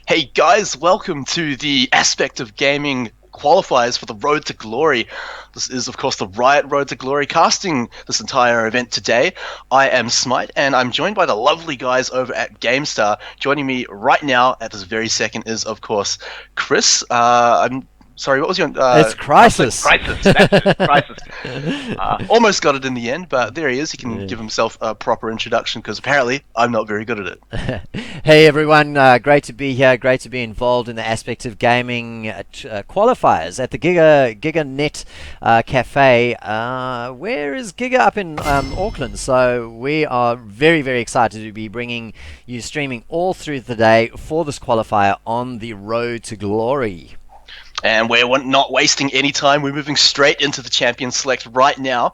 Hey guys, welcome to the Aspect of Gaming qualifiers for the Road to Glory. This is, of course, the Riot Road to Glory casting this entire event today. I am Smite, and I'm joined by the lovely guys over at GameStar. Joining me right now at this very second is, of course, Chris. I'm sorry, what was your It's Crisis. Crisis. That's it, Crisis. Almost got it in the end, but there he is. He can Yeah. give himself a proper introduction because apparently I'm not very good at it. Hey everyone, great to be here. Great to be involved in the aspect of gaming qualifiers at the GIGA Net Cafe. Where is GIGA? Up in Auckland. So we are very excited to be bringing you streaming all through the day for this qualifier on the Road to Glory. And we're not wasting any time. We're moving straight into the champion select right now.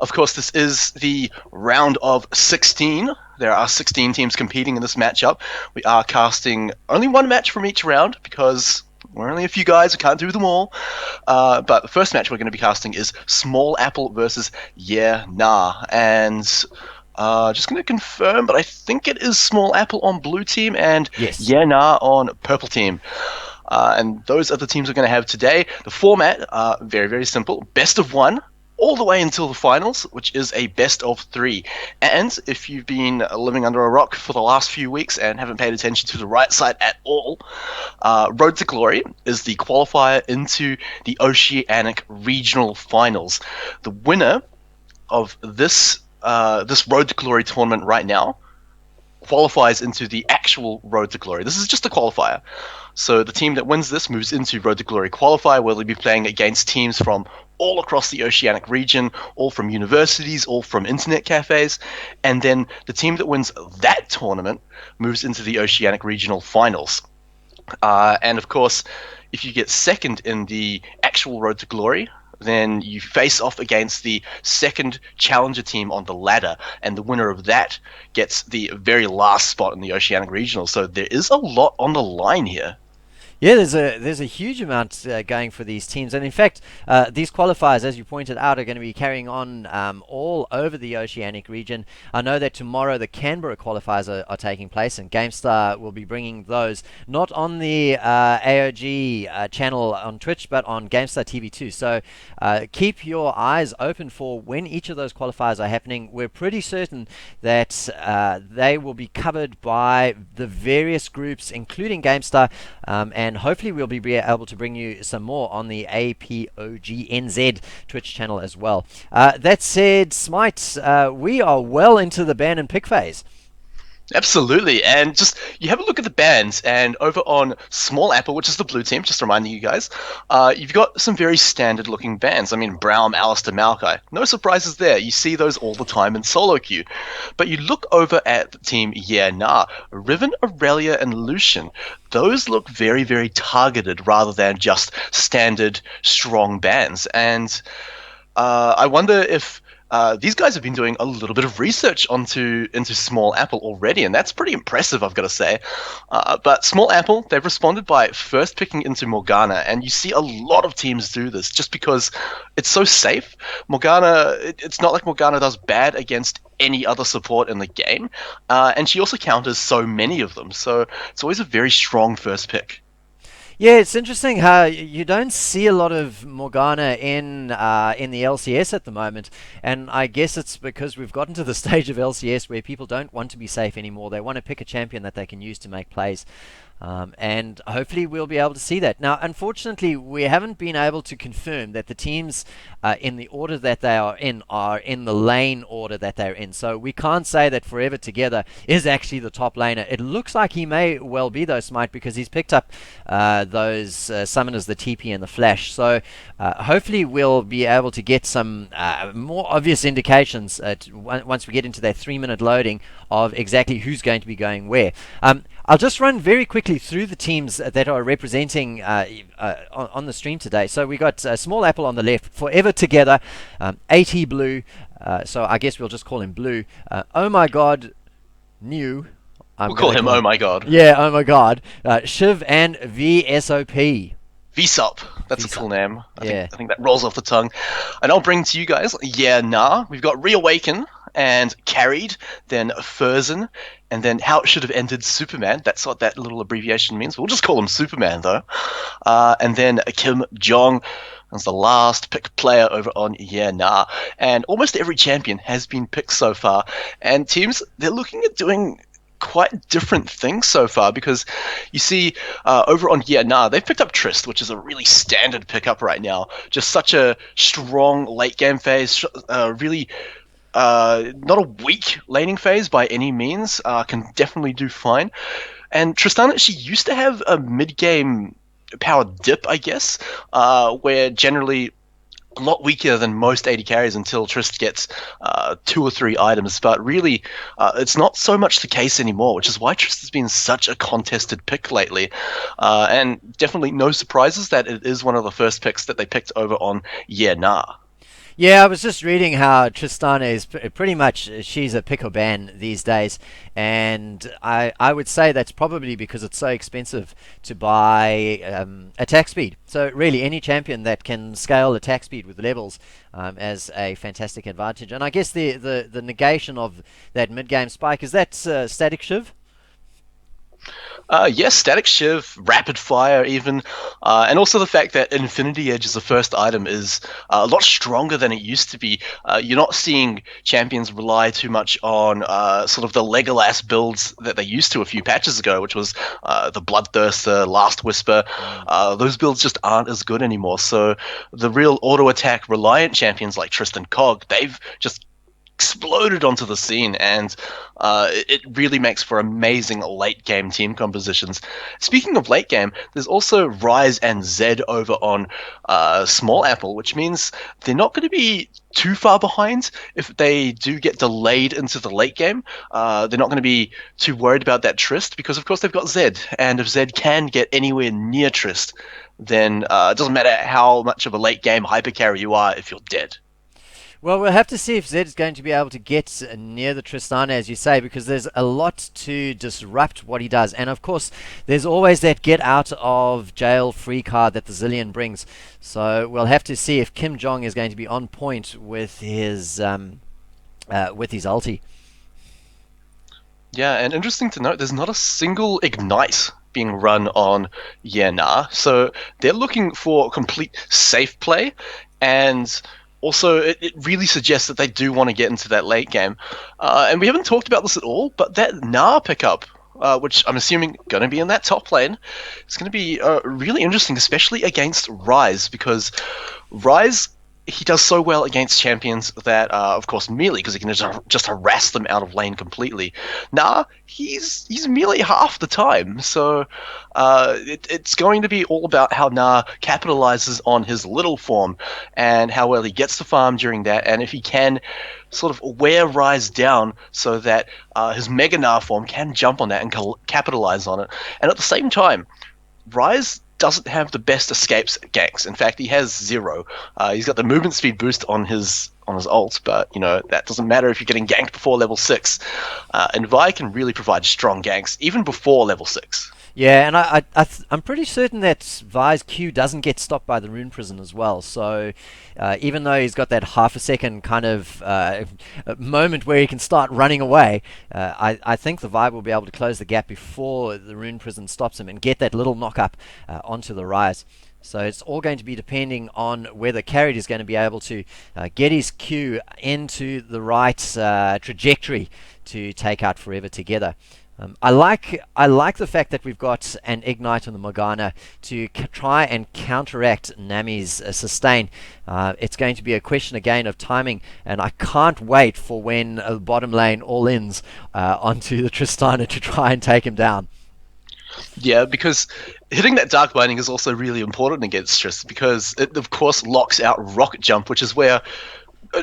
Of course, this is the round of 16. There are 16 teams competing in this matchup. We are casting only one match from each round because we're only a few guys who can't do them all. But the first match we're going to be casting is SmallApple versus YehNah. And just going to confirm, but I think it is SmallApple on blue team and Yes. YehNah on purple team. And those are the teams we're going to have today. The format, very simple. Best of one, all the way until the finals, which is a best of three. And if you've been living under a rock for the last few weeks and haven't paid attention to the right side at all, Road to Glory is the qualifier into the Oceanic Regional Finals. The winner of this Road to Glory tournament right now qualifies into the actual Road to Glory. This is just a qualifier. So the team that wins this moves into Road to Glory qualifier, where they'll be playing against teams from all across the Oceanic region, all from universities, all from internet cafes, and then the team that wins that tournament moves into the Oceanic Regional Finals. And of course, if you get second in the actual Road to Glory, then you face off against the second challenger team on the ladder, and the winner of that gets the very last spot in the Oceanic Regional. So there is a lot on the line here. Yeah, there's a huge amount going for these teams, and in fact, these qualifiers, as you pointed out, are going to be carrying on all over the Oceanic region. I know that tomorrow the Canberra qualifiers are taking place, and GameStar will be bringing those not on the AOG channel on Twitch, but on GameStar TV2. So keep your eyes open for when each of those qualifiers are happening. We're pretty certain that they will be covered by the various groups, including GameStar, and hopefully we'll be able to bring you some more on the APoG NZ Twitch channel as well. That said, Smite, we are well into the ban and pick phase. Absolutely, and just you have a look at the bands, and over on SmallApple, which is the blue team, just reminding you guys, you've got some very standard-looking bands. I mean, Braum, Alistair, Maokai, no surprises there. You see those all the time in solo queue. But you look over at the team YehNah, Riven, Aurelia, and Lucian. Those look very targeted rather than just standard strong bands, and I wonder if these guys have been doing a little bit of research into SmallApple already, and that's pretty impressive, I've got to say. But SmallApple, they've responded by first picking into Morgana, and you see a lot of teams do this just because it's so safe. Morgana, it's not like Morgana does bad against any other support in the game, and she also counters so many of them, so it's always a very strong first pick. Yeah, it's interesting how you don't see a lot of Morgana in the LCS at the moment, and I guess it's because we've gotten to the stage of LCS where people don't want to be safe anymore. They want to pick a champion that they can use to make plays. And hopefully we'll be able to see that. Now, unfortunately, we haven't been able to confirm that the teams in the order that they are in the lane order that they're in. So we can't say that Forever Together is actually the top laner. It looks like he may well be, though, Smite, because he's picked up those summoners, the TP and the Flash. So hopefully we'll be able to get some more obvious indications once we get into that 3-minute loading of exactly who's going to be going where. I'll just run very quickly through the teams that are representing on the stream today. So we got SmallApple on the left, Forever Together, AT Blue, so I guess we'll just call him Blue. Oh My God, New. We'll call him Oh My God. Yeah, Oh My God. Shiv and VSOP. VSOP. That's VSOP. a cool name. Yeah. I think that rolls off the tongue. And I'll bring to you guys YehNah. We've got Reawaken and carried, then Furzen, and then how it should have ended Superman. That's what that little abbreviation means. We'll just call him Superman, though. And then Kim Jong as the last pick player over on YehNah. And almost every champion has been picked so far. And teams, they're looking at doing quite different things so far because you see over on YehNah, they've picked up Trist, which is a really standard pickup right now. Just such a strong late game phase, really not a weak laning phase by any means. Can definitely do fine. And Tristana, she used to have a mid game power dip, I guess, where generally a lot weaker than most AD carries until Trist gets 2 or 3 items. But really, it's not so much the case anymore, which is why Trist has been such a contested pick lately. And definitely no surprises that it is one of the first picks that they picked over on YehNah. Yeah, I was just reading how Tristana is pretty much she's a pick or ban these days, and I would say that's probably because it's so expensive to buy attack speed. So really, any champion that can scale attack speed with levels as a fantastic advantage. And I guess the negation of that mid game spike is that static shiv. Yes, Static Shiv, Rapid Fire, even, and also the fact that Infinity Edge as the first item is a lot stronger than it used to be. You're not seeing champions rely too much on sort of the Legolas builds that they used to a few patches ago, which was the Bloodthirster, Last Whisper. Those builds just aren't as good anymore. So the real auto attack reliant champions like Tristan Cog, they've just exploded onto the scene, and it really makes for amazing late game team compositions. Speaking of late game, there's also Rise and Zed over on SmallApple, which means they're not going to be too far behind if they do get delayed into the late game. They're not going to be too worried about that Trist because, of course, they've got Zed, and if Zed can get anywhere near Trist, then it doesn't matter how much of a late game hyper carry you are if you're dead. Well, we'll have to see if Zed is going to be able to get near the Tristana, as you say, because there's a lot to disrupt what he does. And of course, there's always that get out of jail free card that the Zillion brings. So we'll have to see if Kim Jong is going to be on point with his ulti. Yeah, and interesting to note, there's not a single Ignite being run on YehNah, so they're looking for complete safe play, and also it really suggests that they do want to get into that late game. And we haven't talked about this at all, but that Nah pickup, which I'm assuming going to be in that top lane, is going to be really interesting, especially against Rise, because Rise, he does so well against champions that, of course, melee, because he can just harass them out of lane completely. Nah, he's melee half the time, so it's going to be all about how Nah capitalizes on his little form and how well he gets the farm during that, and if he can sort of wear Rise down so that his Mega Nah form can jump on that and capitalize on it. And at the same time, Rise doesn't have the best escapes ganks. In fact, he has 0. He's got the movement speed boost on his ult, but that doesn't matter if you're getting ganked before level 6. And Vi can really provide strong ganks even before level 6. Yeah, and I'm pretty certain that Vi's Q doesn't get stopped by the Rune Prison as well. So even though he's got that half a second kind of moment where he can start running away, I think the Vi will be able to close the gap before the Rune Prison stops him and get that little knock up onto the Rise. So it's all going to be depending on whether Carried is going to be able to get his Q into the right trajectory to take out Forever Together. I like the fact that we've got an Ignite on the Morgana to try and counteract Nami's sustain. It's going to be a question again of timing, and I can't wait for when bottom lane all-ins onto the Tristana to try and take him down. Yeah, because hitting that Dark Binding is also really important against Trist, because it, of course, locks out Rocket Jump, which is where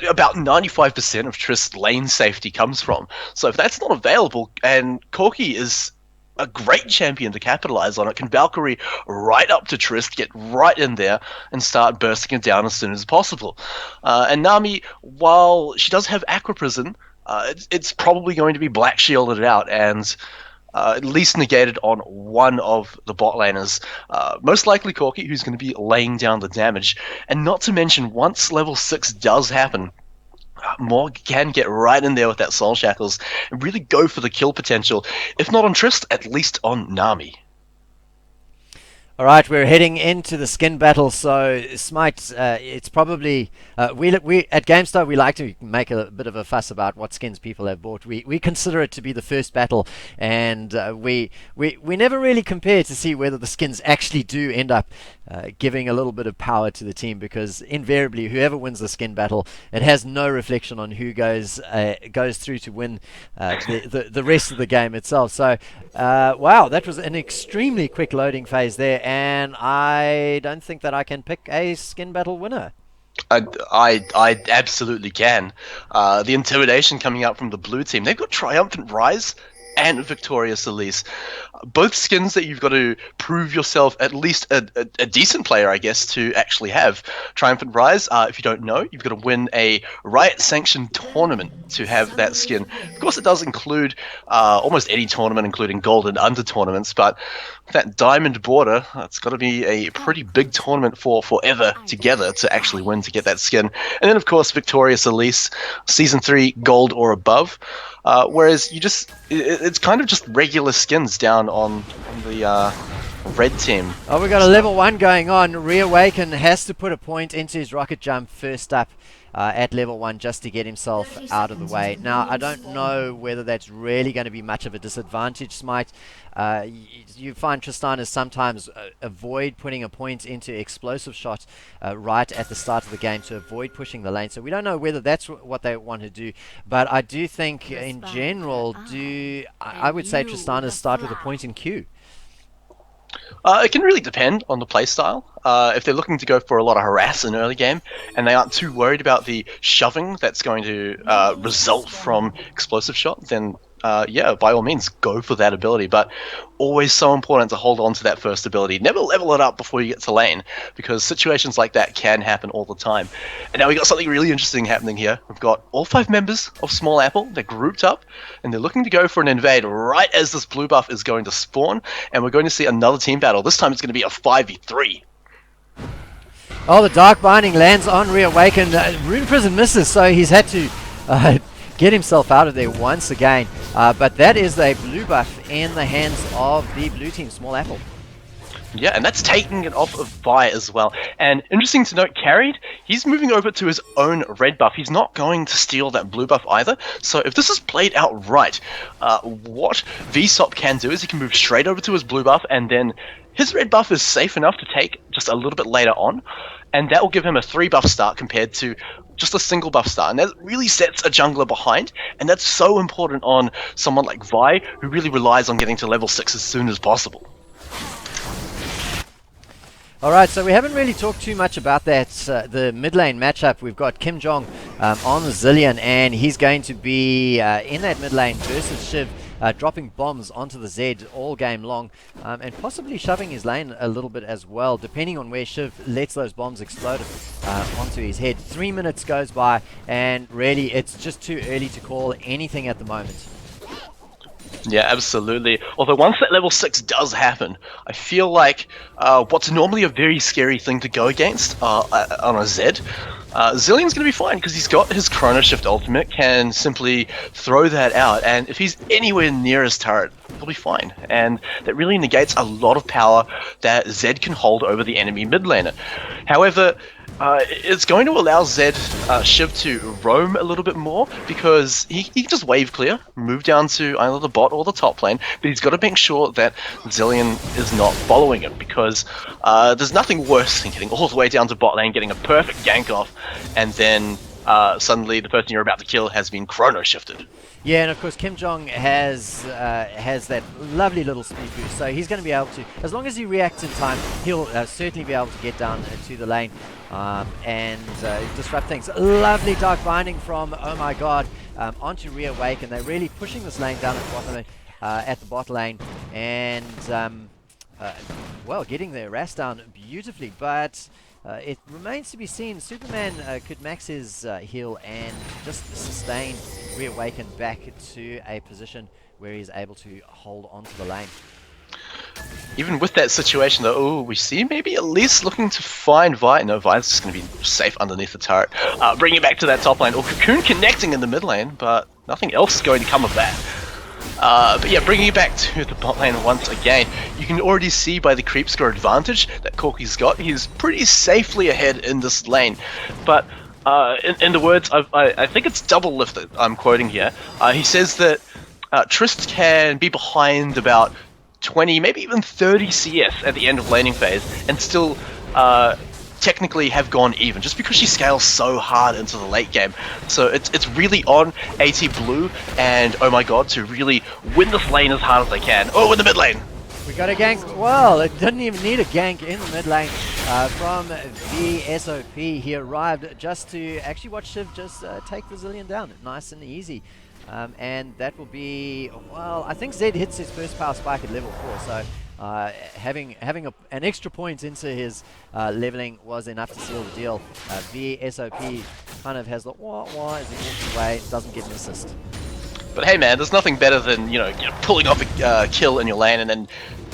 about 95% of Trist's lane safety comes from. So if that's not available, and Corki is a great champion to capitalize on it, can Valkyrie right up to Trist, get right in there, and start bursting it down as soon as possible. And Nami, while she does have Aqua Prison, it's probably going to be Black Shielded out, and at least negated on one of the bot laners. Most likely Corki, who's going to be laying down the damage. And not to mention, once level 6 does happen, Morg can get right in there with that Soul Shackles and really go for the kill potential. If not on Trist, at least on Nami. All right, we're heading into the skin battle. So, Smite, it's probably we at GameStar we like to make a bit of a fuss about what skins people have bought. We consider it to be the first battle, and we never really compare to see whether the skins actually do end up giving a little bit of power to the team, because invariably whoever wins the skin battle, it has no reflection on who goes through to win the rest of the game itself. So, wow, that was an extremely quick loading phase there, and I don't think that I can pick a skin battle winner. I absolutely can. The intimidation coming out from the blue team. They've got Triumphant Rise and Victorious Elise. Both skins that you've got to prove yourself at least a decent player, I guess, to actually have. Triumphant Rise, if you don't know, you've got to win a Riot-sanctioned tournament to have that skin. Of course, it does include almost any tournament, including Gold and Under tournaments, but that Diamond border, it's got to be a pretty big tournament for Forever together to actually win to get that skin. And then, of course, Victorious Elise, Season 3 Gold or above. Whereas it's kind of just regular skins down on the red team. Oh, we got a level 1 going on. Reawaken has to put a point into his rocket jump first up at level 1 just to get himself out of the way. Now, I don't know whether that's really going to be much of a disadvantage, Smite. You find Tristaners sometimes avoid putting a point into explosive shot right at the start of the game to avoid pushing the lane. So we don't know whether that's what they want to do. But I do think, in general, I would say Tristaners start with a point in queue. It can really depend on the playstyle. If they're looking to go for a lot of harass in early game, and they aren't too worried about the shoving that's going to result from explosive shot, then yeah, by all means, go for that ability. But always so important to hold on to that first ability. Never level it up before you get to lane, because situations like that can happen all the time. And now we got something really interesting happening here. We've got all 5 members of SmallApple. They're grouped up, and they're looking to go for an invade right as this blue buff is going to spawn. And we're going to see another team battle. This time it's going to be a 5v3. Oh, the Dark Binding lands on Reawaken. Rune Prison misses, so he's had to get himself out of there once again. But that is a blue buff in the hands of the blue team, SmallApple. Yeah, and that's taking it off of Vi as well. And interesting to note, Carried, he's moving over to his own red buff. He's not going to steal that blue buff either. So if this is played out right, what Vsop can do is he can move straight over to his blue buff, and then his red buff is safe enough to take just a little bit later on. And that will give him a 3 buff start compared to just a single buff start. And that really sets a jungler behind. And that's so important on someone like Vi, who really relies on getting to level 6 as soon as possible. Alright, so we haven't really talked too much about that, the mid lane matchup. We've got Kim Jong on the Zillion, and he's going to be in that mid lane versus Shiv, dropping bombs onto the Z all game long, and possibly shoving his lane a little bit as well, depending on where Shiv lets those bombs explode onto his head. 3 minutes goes by, and really it's just too early to call anything at the moment. Yeah, absolutely. Although once that level 6 does happen, I feel like what's normally a very scary thing to go against on a Zed, Zillion's going to be fine because he's got his Chrono Shift ultimate, can simply throw that out, and if he's anywhere near his turret, he'll be fine. And that really negates a lot of power that Zed can hold over the enemy mid laner. However, it's going to allow Shiv to roam a little bit more, because he can just wave clear, move down to either the bot or the top lane, but he's got to make sure that Zillion is not following him, because there's nothing worse than getting all the way down to bot lane, getting a perfect gank off, and then suddenly the person you're about to kill has been chrono shifted. Yeah, and of course Kim Jong has that lovely little speed boost, so he's going to be able to, as long as he reacts in time, he'll certainly be able to get down to the lane and disrupt things. Lovely Dark Binding from Oh My God onto Reawake, and they're really pushing this lane down at the bot lane, and well, getting their Ras down beautifully, but it remains to be seen. Superman could max his heal and just sustain Reawaken back to a position where he's able to hold onto the lane. Even with that situation, though, we see maybe at least looking to find Vi. No, Vi's just going to be safe underneath the turret. Bringing it back to that top lane. Or Cocoon connecting in the mid lane, but nothing else is going to come of that. But yeah, bringing it back to the bot lane once again, you can already see by the creep score advantage that Corky's got, he's pretty safely ahead in this lane. But in the words, I think it's Double Lift that I'm quoting here, he says that Trist can be behind about 20, maybe even 30 CS at the end of laning phase and still technically have gone even, just because she scales so hard into the late game. So it's really on AT Blue and Oh My God to really win this lane as hard as they can. Oh, in the mid lane! We got a gank. Well, it didn't even need a gank in the mid lane from VSOP. He arrived just to actually watch Shiv just take the Zillion down. Nice and easy. And that will be, well, I think Zed hits his first power spike at level 4, so having an extra point into his leveling was enough to seal the deal. VSOP kind of has the wah-wah as he walks away, doesn't get an assist. But hey man, there's nothing better than, pulling off a kill in your lane and then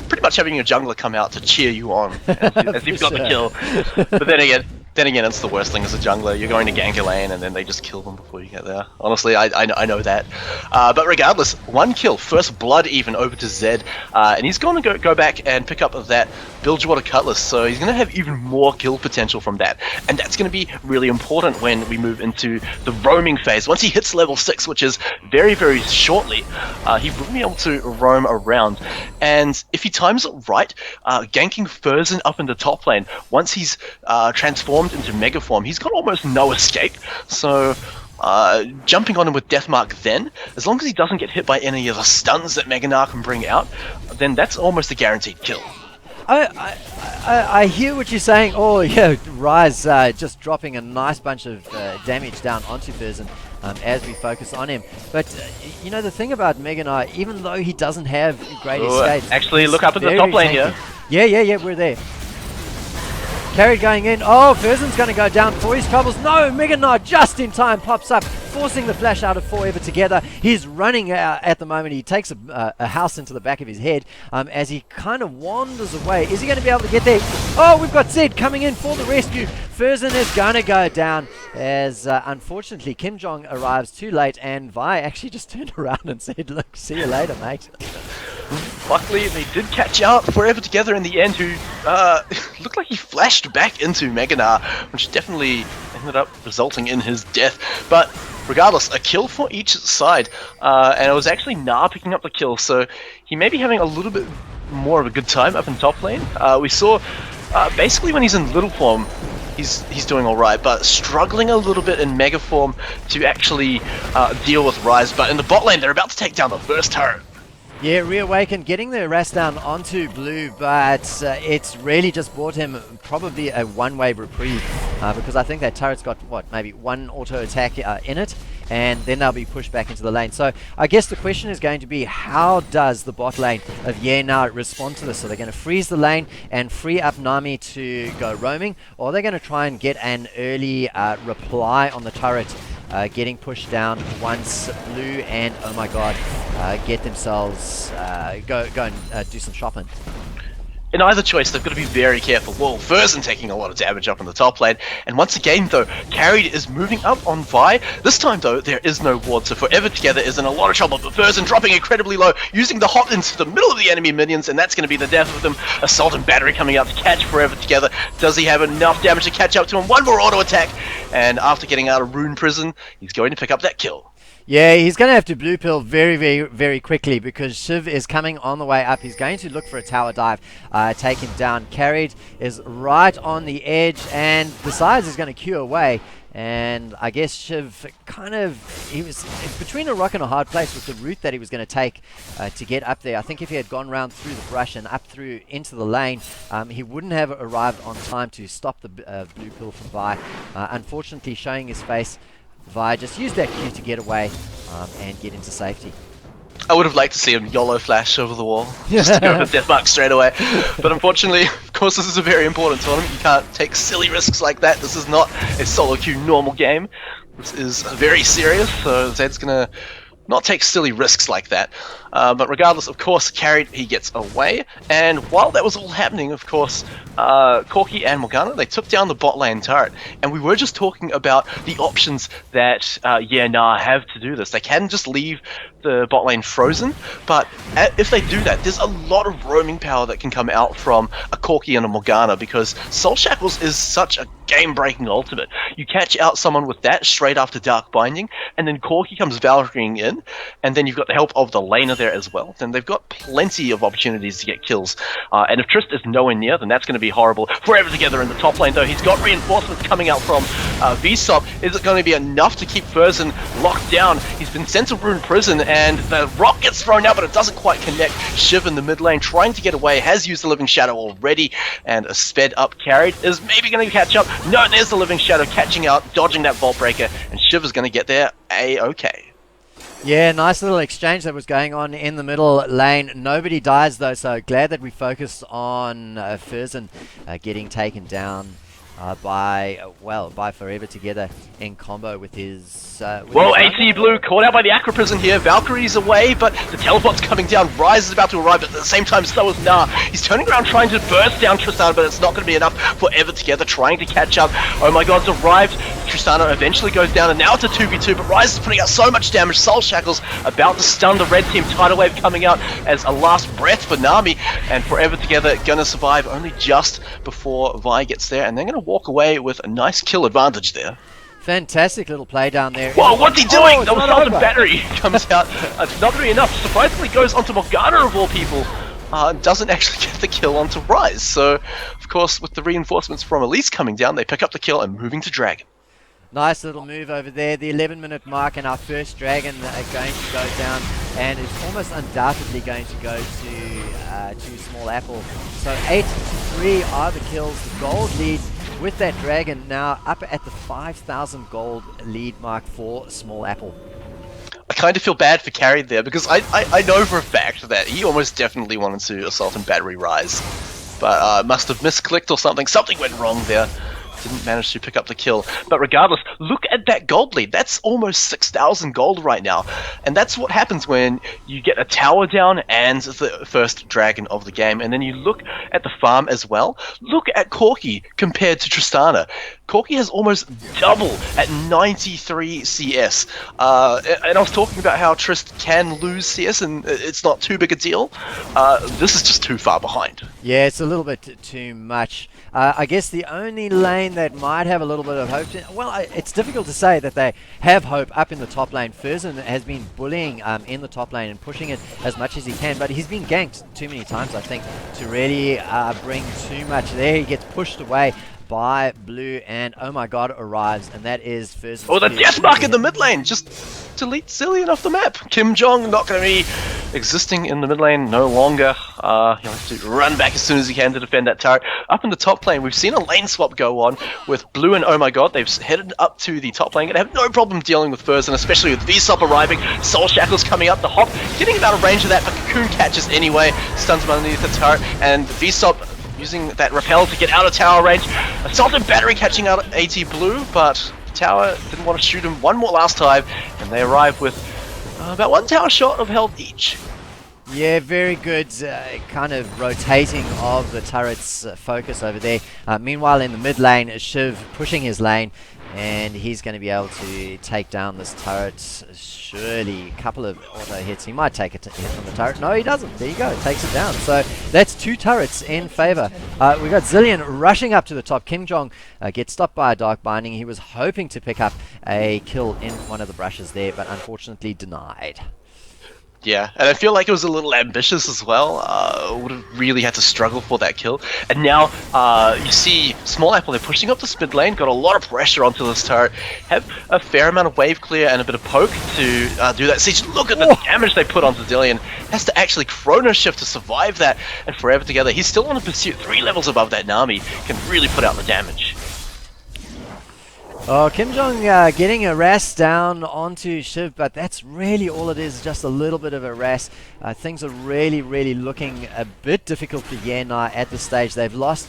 pretty much having your jungler come out to cheer you on as you've got the kill. But then again, it's the worst thing as a jungler. You're going to gank a lane and then they just kill them before you get there. Honestly, I know that. But regardless, 1 kill, first blood even over to Zed. And he's going to go back and pick up that Bilgewater Cutlass. So he's going to have even more kill potential from that. And that's going to be really important when we move into the roaming phase. Once he hits level 6, which is very, very shortly, he will be able to roam around. And if he times it right, ganking Furzin up in the top lane, once he's transformed into Mega Form, he's got almost no escape. So jumping on him with Deathmark then, as long as he doesn't get hit by any of the stuns that YehNah can bring out, then that's almost a guaranteed kill. I hear what you're saying. Oh yeah, Rise just dropping a nice bunch of damage down onto Furzin as we focus on him. But the thing about YehNah, even though he doesn't have great escapes, actually look up at the top lane here. Yeah, we're there. Carried going in. Oh, Furzin's going to go down for his troubles. No, YehNah just in time pops up, forcing the flash out of Forever Together. He's running at the moment. He takes a house into the back of his head as he kind of wanders away. Is he going to be able to get there? Oh, we've got Zed coming in for the rescue. Furzin is going to go down as unfortunately Kim Jong arrives too late and Vi actually just turned around and said, look, see you later, mate. Luckily, they did catch out Forever Together in the end, who looked like he flashed back into YehNah, which definitely ended up resulting in his death. But regardless, a kill for each side, and it was actually Nah picking up the kill, so he may be having a little bit more of a good time up in top lane. We saw, basically when he's in little form, he's doing alright, but struggling a little bit in mega form to actually deal with Rise. But in the bot lane, they're about to take down the first turret. Yeah, Reawaken getting the rest down onto Blue, but it's really just bought him probably a one-way reprieve because I think that turret's got, maybe 1 auto attack in it, and then they'll be pushed back into the lane. So I guess the question is going to be, how does the bot lane of YehNah respond to this? So they're going to freeze the lane and free up Nami to go roaming, or they're going to try and get an early reply on the turret getting pushed down once Blue and Oh My God get themselves go and do some shopping. In either choice, they've got to be very careful. Well, Furzin taking a lot of damage up on the top lane, and once again, though, Carried is moving up on Vi. This time, though, there is no ward, so Forever Together is in a lot of trouble, but Furzin dropping incredibly low, using the hop into the middle of the enemy minions, and that's going to be the death of them. Assault and Battery coming out to catch Forever Together. Does he have enough damage to catch up to him? 1 more auto attack, and after getting out of Rune Prison, he's going to pick up that kill. Yeah, he's going to have to blue pill very, very, very quickly because Shiv is coming on the way up. He's going to look for a tower dive, take him down. Carried is right on the edge and decides he's going to queue away. And I guess Shiv he was between a rock and a hard place with the route that he was going to take to get up there. I think if he had gone round through the brush and up through into the lane, he wouldn't have arrived on time to stop the blue pill from Vi. Unfortunately, showing his face, Vi just used that Q to get away and get into safety. I would have liked to see him YOLO flash over the wall, just to go for the Deathmark straight away. But unfortunately, of course, this is a very important tournament. You can't take silly risks like that. This is not a solo queue normal game. This is very serious, so Zed's gonna not take silly risks like that. But regardless, of course, carried, he gets away. And while that was all happening, of course, Corki and Morgana, they took down the bot lane turret. And we were just talking about the options that YehNah have to do this. They can just leave the bot lane frozen, but if they do that, there's a lot of roaming power that can come out from a Corki and a Morgana, because Soul Shackles is such a game-breaking ultimate. You catch out someone with that straight after Dark Binding, and then Corki comes Valkyrying in, and then you've got the help of the laner there as well. Then they've got plenty of opportunities to get kills. And if Trist is nowhere near, then that's going to be horrible. Forever Together in the top lane, though, he's got reinforcements coming out from Vsop. Is it going to be enough to keep Furzin locked down? He's been sent to Rune Prison, and the rock gets thrown out, but it doesn't quite connect. Shiv in the mid lane trying to get away, has used the Living Shadow already, and a sped up carried is maybe going to catch up. No, there's the Living Shadow catching out, dodging that Vault Breaker, and Shiv is going to get there A-okay. Yeah, nice little exchange that was going on in the middle lane. Nobody dies though, so glad that we focused on Furzin getting taken down by Forever Together in combo with his... Whoa, AT Blue caught out by the Aqua Prison here. Valkyrie's away, but the teleport's coming down. Rise is about to arrive, but at the same time, so is Nah. He's turning around trying to burst down Tristana, but it's not going to be enough. Forever Together trying to catch up. Oh my god, it's arrived. Tristana eventually goes down, and now it's a 2v2, but Rise is putting out so much damage. Soul Shackles about to stun the red team. Tidal Wave coming out as a last breath for Nami, and Forever Together gonna survive only just before Vi gets there, and they're gonna walk away with a nice kill advantage there. Fantastic little play down there. Whoa, what's he doing? The Assault Battery comes out. Not really enough. Surprisingly goes onto Morgana of all people. Doesn't actually get the kill onto Rise. So, of course, with the reinforcements from Elise coming down, they pick up the kill and moving to Dragon. Nice little move over there. The 11-minute mark, and our first Dragon going to go down, and it's almost undoubtedly going to go to SmallApple. So 8-3 are the kills. The gold lead with that Dragon now up at the 5,000 gold lead mark for SmallApple. I kind of feel bad for Carried there, because I know for a fact that he almost definitely wanted to Assault and Battery Rise, but must have misclicked or something. Something went wrong there. Didn't manage to pick up the kill. But regardless, look at that gold lead. That's almost 6,000 gold right now. And that's what happens when you get a tower down and the first Dragon of the game. And then you look at the farm as well. Look at Corki compared to Tristana. Corki has almost double at 93 CS. And I was talking about how Trist can lose CS and it's not too big a deal. This is just too far behind. Yeah, it's a little bit too much. I guess the only lane that might have a little bit of hope, it's difficult to say that they have hope up in the top lane. Furzin has been bullying in the top lane and pushing it as much as he can, but he's been ganked too many times, I think, to really bring too much there. He gets pushed away by Blue, and oh my god, arrives, and that is Furzin. Oh, the death mark in the mid lane! Just delete Zillion off the map. Kim Jong not going to be existing in the mid lane no longer. He'll have to run back as soon as he can to defend that turret. Up in the top lane, we've seen a lane swap go on with Blue and oh my god. They've headed up to the top lane. Gonna have no problem dealing with Furzin, especially with Vsop arriving. Soul Shackles coming up the hop, getting him out of range of that, but Cocoon catches anyway, stuns him underneath the turret, and Vsop using that repel to get out of tower range. Assault and Battery catching out AT Blue, but Tower didn't want to shoot him one more last time, and they arrive with about one tower shot of health each. Yeah, very good kind of rotating of the turret's focus over there. Meanwhile, in the mid lane, Shiv pushing his lane, and he's going to be able to take down this turret. Surely, a couple of auto hits. He might take a hit from the turret. No, he doesn't. There you go. Takes it down. So that's two turrets in favor. We got Zillion rushing up to the top. Kim Jong gets stopped by a Dark Binding. He was hoping to pick up a kill in one of the brushes there, but unfortunately denied. Yeah, and I feel like it was a little ambitious as well. Would have really had to struggle for that kill. And now you see SmallApple, they're pushing up the mid lane, got a lot of pressure onto this turret, have a fair amount of wave clear and a bit of poke to do that siege. Look at the damage they put onto Dillion. Has to actually chrono shift to survive that, and Forever Together, he's still on a pursuit 3 levels above that Nami, can really put out the damage. Oh, Kim Jong getting a ras down onto Shiv, but that's really all it is, just a little bit of a ras. Things are really looking a bit difficult for YehNah at this stage. They've lost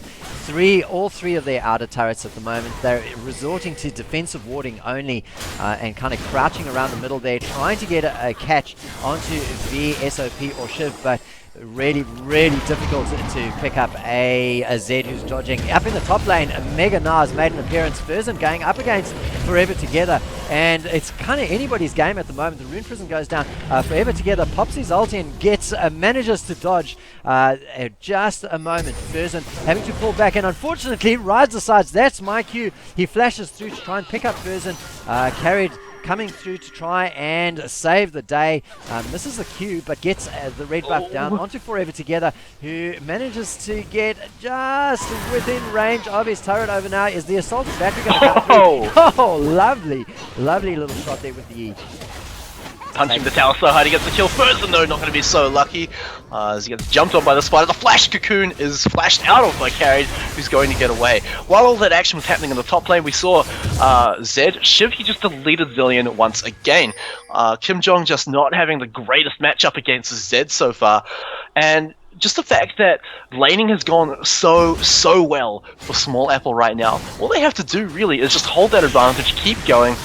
all three of their outer turrets at the moment. They're resorting to defensive warding only and kind of crouching around the middle there, trying to get a catch onto VSOP or Shiv, but really difficult to pick up a Zed who's dodging. Up in the top lane, YehNah has made an appearance. Furzin going up against Forever Together, and it's kind of anybody's game at the moment. The Rune Prison goes down. Forever Together pops his ulti and manages to dodge just a moment. Furzin having to pull back, and unfortunately Rise decides that's my cue. He flashes through to try and pick up Furzin, coming through to try and save the day. Misses the Q, but gets the red buff down onto Forever Together, who manages to get just within range of his turret over now. Is the assaulted battery going to come through? Oh, lovely little shot there with the E. Punching the tower so hard he gets the kill. Furzin though not going to be so lucky as he gets jumped on by the spider. The flash cocoon is flashed out of by Carried, who's going to get away. While all that action was happening in the top lane, we saw Zed. Shiv, he just deleted Zillion once again. Kim Jong just not having the greatest matchup against Zed so far, and just the fact that laning has gone so well for SmallApple right now. All they have to do really is just hold that advantage, keep going.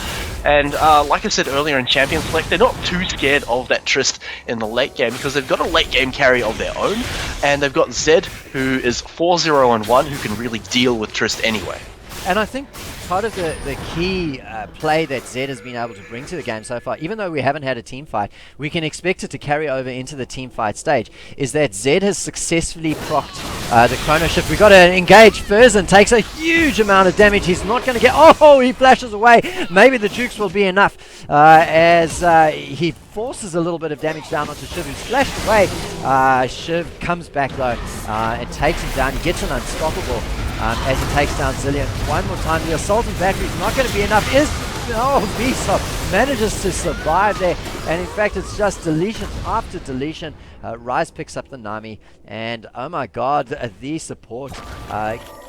And like I said earlier in Champion Select, they're not too scared of that Trist in the late game because they've got a late game carry of their own, and they've got Zed, who is 4-0-1, who can really deal with Trist anyway. And I think part of the key play that Zed has been able to bring to the game so far, even though we haven't had a team fight, we can expect it to carry over into the team fight stage, is that Zed has successfully procced the Chrono Shift. We've got to engage. Furzin takes a huge amount of damage. He's not going to get... Oh, he flashes away. Maybe the jukes will be enough as he forces a little bit of damage down onto Shiv, who's flashed away. Shiv comes back though and takes him down. He gets an unstoppable as he takes down Zillion one more time. The assault and battery is not going to be enough. Vsop manages to survive there, and in fact it's just deletion after deletion. Rise picks up the Nami, and oh my god, the support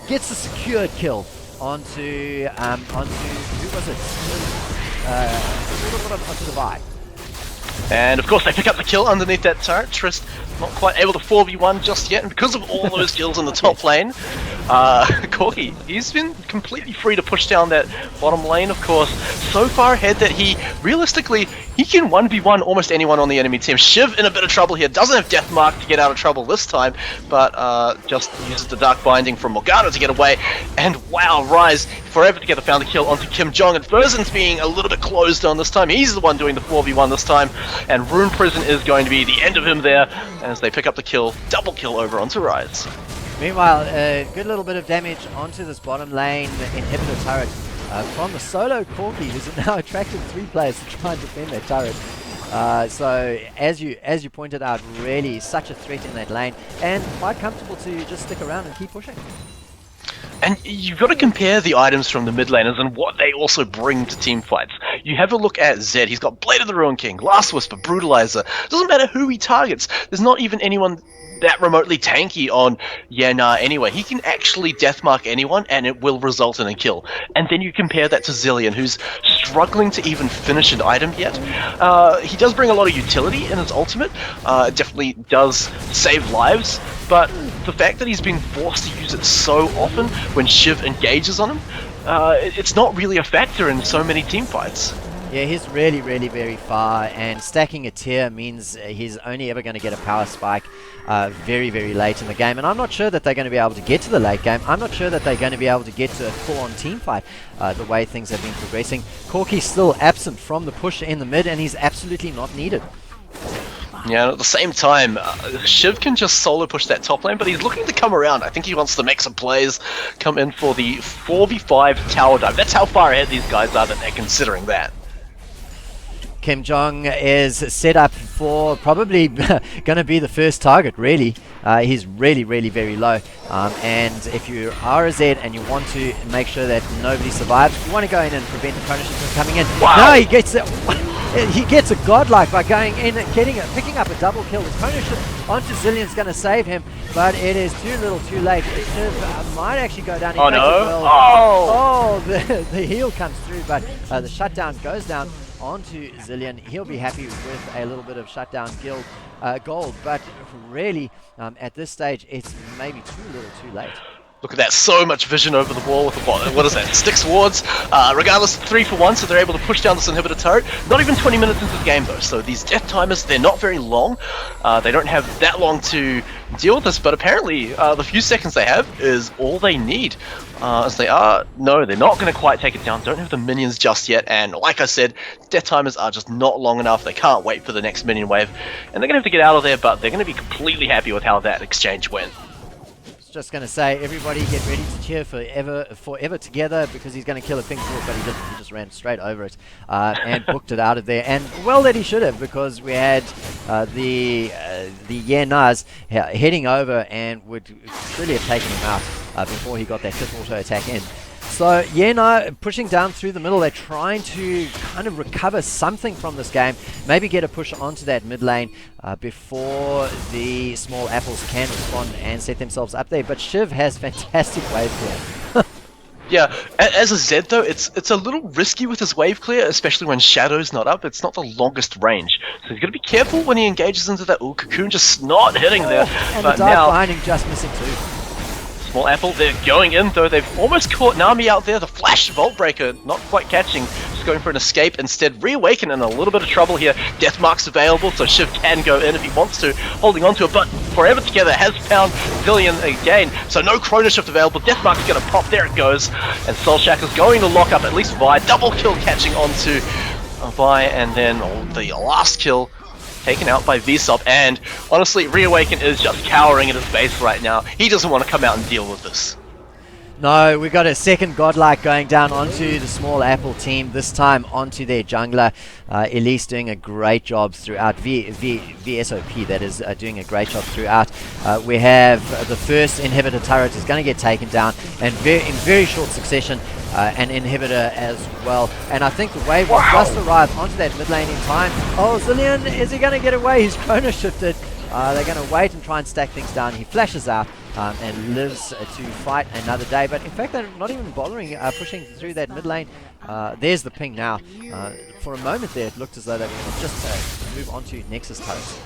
gets a secured kill onto who was it? Onto the Vi. And of course they pick up the kill underneath that turret. Trist not quite able to 4v1 just yet, and because of all those kills in the top lane, Corki, he's been completely free to push down that bottom lane, of course. So far ahead that he can 1v1 almost anyone on the enemy team. Shiv in a bit of trouble here, doesn't have Death Mark to get out of trouble this time, but just uses the Dark Binding from Morgana to get away. And wow, Rise, Forever Together found the kill onto Kim Jong, and Furzin's being a little bit closed on this time. He's the one doing the 4v1 this time, and Rune Prison is going to be the end of him there as they pick up the kill, double kill over onto Rise. Meanwhile, a good little bit of damage onto this bottom lane inhibitor turret from the solo Corki, who's now attracted 3 players to try and defend their turret. So as you pointed out, really such a threat in that lane, and quite comfortable to just stick around and keep pushing. And you've got to compare the items from the mid laners and what they also bring to team fights. You have a look at Zed. He's got Blade of the Ruin King, Last Whisper, Brutalizer. Doesn't matter who he targets. There's not even anyone that remotely tanky on YehNah anyway. He can actually deathmark anyone and it will result in a kill. And then you compare that to Zillion, who's struggling to even finish an item yet. He does bring a lot of utility in his ultimate. It definitely does save lives, but the fact that he's been forced to use it so often when Shiv engages on him, it's not really a factor in so many team fights. Yeah, he's really very far, and stacking a tier means he's only ever going to get a power spike very late in the game, and I'm not sure that they're going to be able to get to the late game. I'm not sure that they're going to be able to get to a full-on team fight the way things have been progressing. Corki's still absent from the push in the mid, and he's absolutely not needed. Yeah, at the same time, Shiv can just solo push that top lane, but he's looking to come around. I think he wants to make some plays, come in for the 4v5 tower dive. That's how far ahead these guys are that they're considering that. Kim Jong is set up for probably going to be the first target, really. He's really very low. And if you are a Zed and you want to make sure that nobody survives, you want to go in and prevent the Chrono Shift from coming in. Wow. No, he gets it. He gets a godlike by going in and picking up a double kill. The ownership onto Zillion's going to save him, but it is too little too late. Shiv might actually go down. Oh no! Oh! The heal comes through, but the shutdown goes down onto Zillion. He'll be happy with a little bit of shutdown gold, but really at this stage it's maybe too little too late. Look at that, so much vision over the wall with the bot. What is that? Sticks wards. Regardless, 3 for 1, so they're able to push down this inhibitor turret. Not even 20 minutes into the game though, so these death timers, they're not very long. They don't have that long to deal with this, but apparently the few seconds they have is all they need. As they are, no, they're not going to quite take it down. Don't have the minions just yet, and like I said, death timers are just not long enough. They can't wait for the next minion wave, and they're going to have to get out of there, but they're going to be completely happy with how that exchange went. Just going to say, everybody get ready to cheer forever together, because he's going to kill a pink sword, but he didn't. He just ran straight over it and booked it out of there. And well that he should have, because we had the YehNahs heading over and would surely have taken him out before he got that quick auto attack in. So YehNah pushing down through the middle. They're trying to kind of recover something from this game. Maybe get a push onto that mid lane before the SmallApples can respond and set themselves up there. But Shiv has fantastic wave clear. Yeah, as a Zed though, it's a little risky with his wave clear, especially when Shadow's not up. It's not the longest range, so he's got to be careful when he engages into that. Ooh, Cocoon just not hitting there. And but the dive now, behind him just missing too. SmallApple, they're going in though. They've almost caught Nami out there. The flash Vault Breaker not quite catching. Just going for an escape. Instead, Reawaken in a little bit of trouble here. Death Mark's available, so Shiv can go in if he wants to. Holding on to it, but Forever Together has found Zillion again. So no Chrono Shift available. Death Mark's going to pop. There it goes. And Soul Shacker's going to lock up at least Vi. Double kill catching onto Vi, and then the last kill taken out by Vsop, and honestly, Reawaken is just cowering in his base right now. He doesn't want to come out and deal with this. No, we got a second godlike going down onto the SmallApple team, this time onto their jungler. Elise doing a great job throughout. VSOP, that is, doing a great job throughout. We have the first inhibitor turret is going to get taken down, and in very short succession, an inhibitor as well. And I think the wave will just arrive onto that mid lane in time. Oh, Zillion, is he going to get away? He's chrono shifted. They're going to wait and try and stack things down. He flashes out and lives to fight another day. But in fact, they're not even bothering pushing through that mid lane. There's the ping now. For a moment there, it looked as though they were going to just move on to Nexus turrets.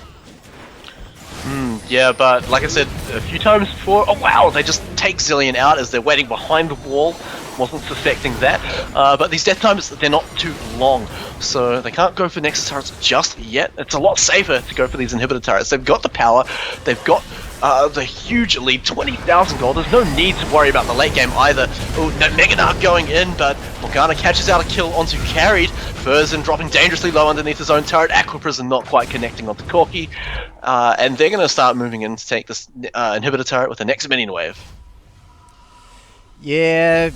Yeah, but like I said a few times before, oh wow, they just take Zillion out as they're waiting behind the wall. Wasn't suspecting that. But these death times, they're not too long, so they can't go for Nexus turrets just yet. It's a lot safer to go for these inhibitor turrets. They've got the power, they've got the huge lead, 20,000 gold. There's no need to worry about the late game either. Oh, no, YehNah going in, but Morgana catches out a kill onto Carried. Furzen dropping dangerously low underneath his own turret. Aquaprison not quite connecting onto Corki. And they're going to start moving in to take this inhibitor turret with the next minion wave. Yeah,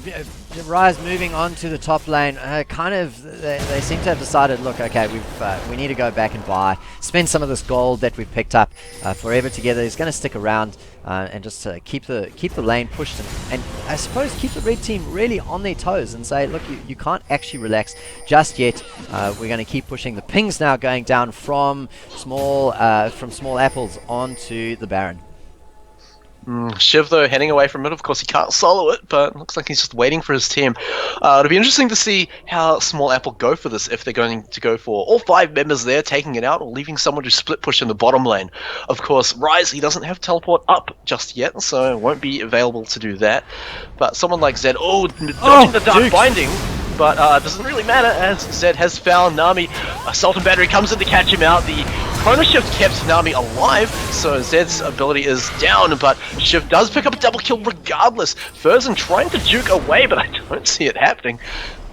Rise moving on to the top lane. They seem to have decided, look, okay, we need to go back and spend some of this gold that we've picked up. Forever Together is going to stick around and just keep the lane pushed, and I suppose keep the red team really on their toes and say, look, you can't actually relax just yet. We're going to keep pushing. The pings now going down from SmallApples onto the Baron. Shiv though heading away from it. Of course he can't solo it, but looks like he's just waiting for his team. It'll be interesting to see how SmallApple go for this, if they're going to go for all 5 members there taking it out, or leaving someone to split push in the bottom lane. Of course Rise, he doesn't have teleport up just yet, so won't be available to do that. But someone like Zed, dodging the Dark Binding, but it doesn't really matter as Zed has found Nami. Assault and Battery comes in to catch him out. The Chrono Shift kept Nami alive, so Zed's ability is down, but Shiv does pick up a double kill regardless. Furzen trying to juke away, but I don't see it happening.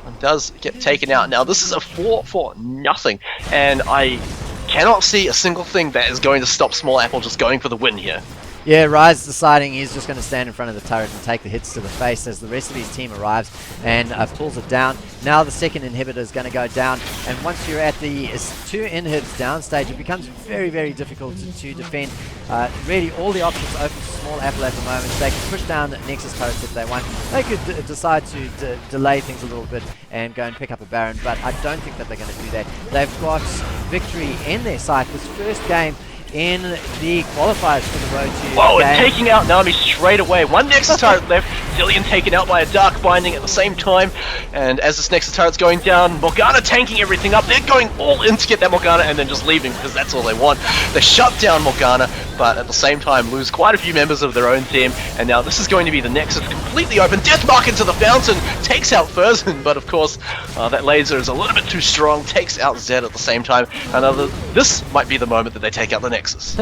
And does get taken out. Now this is a 4 for nothing, and I cannot see a single thing that is going to stop SmallApple just going for the win here. Yeah, Rise deciding he's just going to stand in front of the turret and take the hits to the face as the rest of his team arrives and pulls it down. Now the second inhibitor is going to go down, and once you're at the 2 inhibs down stage, it becomes very, very difficult to defend. Really, all the options open to SmallApple at the moment. They can push down Nexus turrets if they want. They could decide to delay things a little bit and go and pick up a Baron, but I don't think that they're going to do that. They've got victory in their sight. This first game in the qualifiers for the Road to Whoa, game. and taking out Nami straight away. One Nexus turret left, Zillion taken out by a Dark Binding at the same time, and as this Nexus turret's going down, Morgana tanking everything up. They're going all in to get that Morgana and then just leaving because that's all they want. They shut down Morgana, but at the same time lose quite a few members of their own team, and now this is going to be the Nexus completely open. Deathmark into the fountain, takes out Furzin, but of course that laser is a little bit too strong, takes out Zed at the same time. This might be the moment that they take out the Nexus.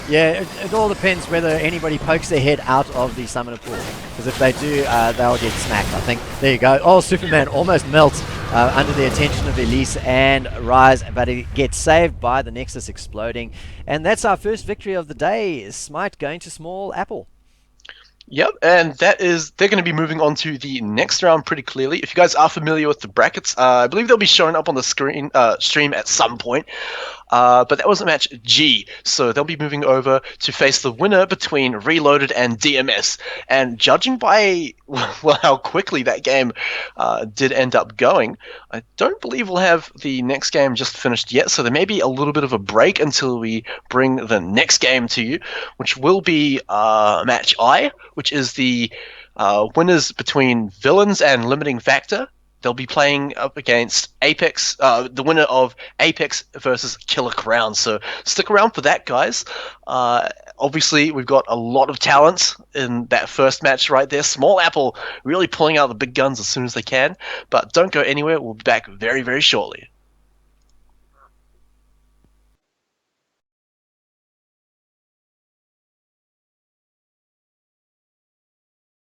Yeah, it all depends whether anybody pokes their head out of the summoner pool, because if they do, they'll get smacked, I think. There you go. Oh, Superman almost melts under the attention of Elise and Rise, but he gets saved by the Nexus exploding. And that's our first victory of the day. Smite going to SmallApple. Yep, and they're going to be moving on to the next round pretty clearly. If you guys are familiar with the brackets, I believe they'll be showing up on the stream at some point. But that was a match G, so they'll be moving over to face the winner between Reloaded and DMS. And judging by how quickly that game did end up going, I don't believe we'll have the next game just finished yet, so there may be a little bit of a break until we bring the next game to you, which will be match I, which is the winners between Villains and Limiting Factor. They'll be playing up against Apex, the winner of Apex versus Killer Crown. So stick around for that, guys. Obviously, we've got a lot of talent in that first match right there. SmallApple really pulling out the big guns as soon as they can. But don't go anywhere. We'll be back very, very shortly.